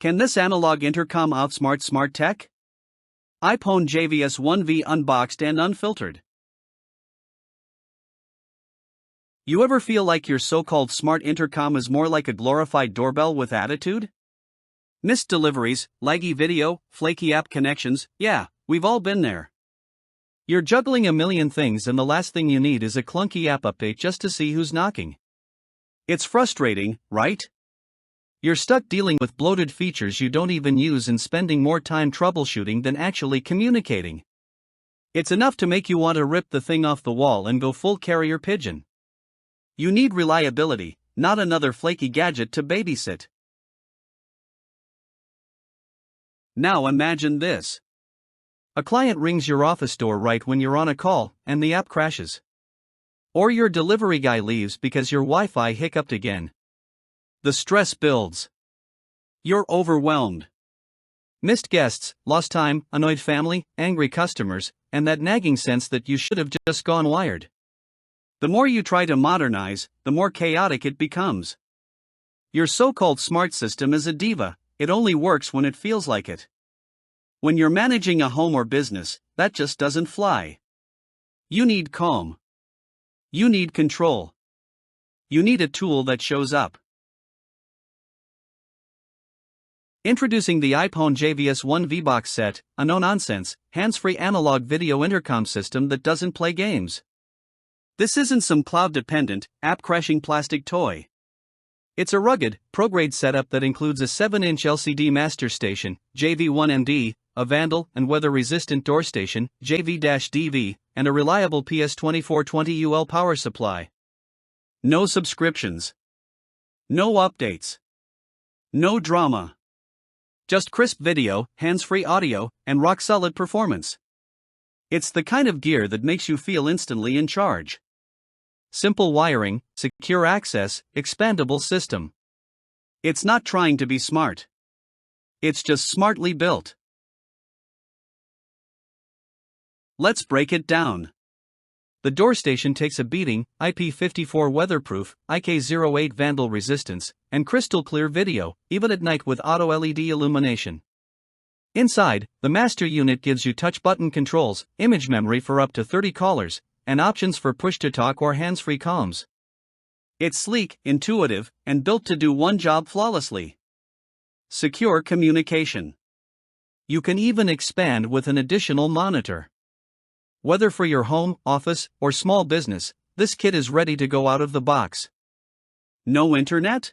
Can this analog intercom outsmart smart tech? Aiphone JVS-1V unboxed and unfiltered. You ever feel like your so-called smart intercom is more like a glorified doorbell with attitude? Missed deliveries, laggy video, flaky app connections, yeah, we've all been there. You're juggling a million things and the last thing you need is a clunky app update just to see who's knocking. It's frustrating, right? You're stuck dealing with bloated features you don't even use and spending more time troubleshooting than actually communicating. It's enough to make you want to rip the thing off the wall and go full carrier pigeon. You need reliability, not another flaky gadget to babysit. Now imagine this. A client rings your office door right when you're on a call, and the app crashes. Or your delivery guy leaves because your Wi-Fi hiccuped again. The stress builds. You're overwhelmed. Missed guests, lost time, annoyed family, angry customers, and that nagging sense that you should have just gone wired. The more you try to modernize, the more chaotic it becomes. Your so-called smart system is a diva, it only works when it feels like it. When you're managing a home or business, that just doesn't fly. You need calm. You need control. You need a tool that shows up. Introducing the Aiphone JVS-1V box set, a no-nonsense, hands-free analog video intercom system that doesn't play games. This isn't some cloud-dependent, app-crashing plastic toy. It's a rugged, pro-grade setup that includes a 7-inch LCD master station, JV1MD, a Vandal and weather-resistant door station, JV-DV, and a reliable PS2420 UL power supply. No subscriptions. No updates. No drama. Just crisp video, hands-free audio, and rock-solid performance. It's the kind of gear that makes you feel instantly in charge. Simple wiring, secure access, expandable system. It's not trying to be smart. It's just smartly built. Let's break it down. The door station takes a beating, IP54 weatherproof, IK08 Vandal resistance, and crystal clear video, even at night with auto LED illumination. Inside, the master unit gives you touch button controls, image memory for up to 30 callers, and options for push-to-talk or hands-free comms. It's sleek, intuitive, and built to do one job flawlessly. Secure communication. You can even expand with an additional monitor. Whether for your home, office, or small business, this kit is ready to go out of the box. No internet?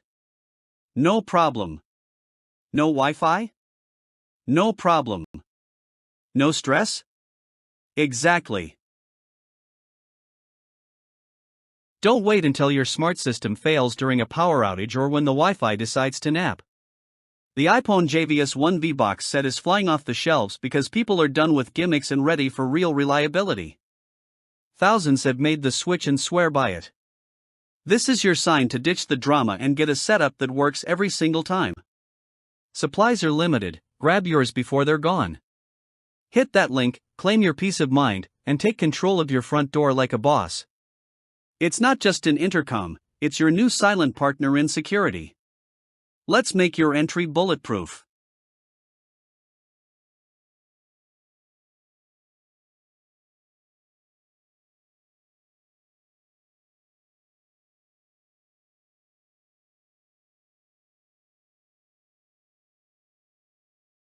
No problem. No Wi-Fi? No problem. No stress? Exactly. Don't wait until your smart system fails during a power outage or when the Wi-Fi decides to nap. The Aiphone JVS-1V box set is flying off the shelves because people are done with gimmicks and ready for real reliability. Thousands have made the switch and swear by it. This is your sign to ditch the drama and get a setup that works every single time. Supplies are limited, grab yours before they're gone. Hit that link, claim your peace of mind, and take control of your front door like a boss. It's not just an intercom, it's your new silent partner in security. Let's make your entry bulletproof.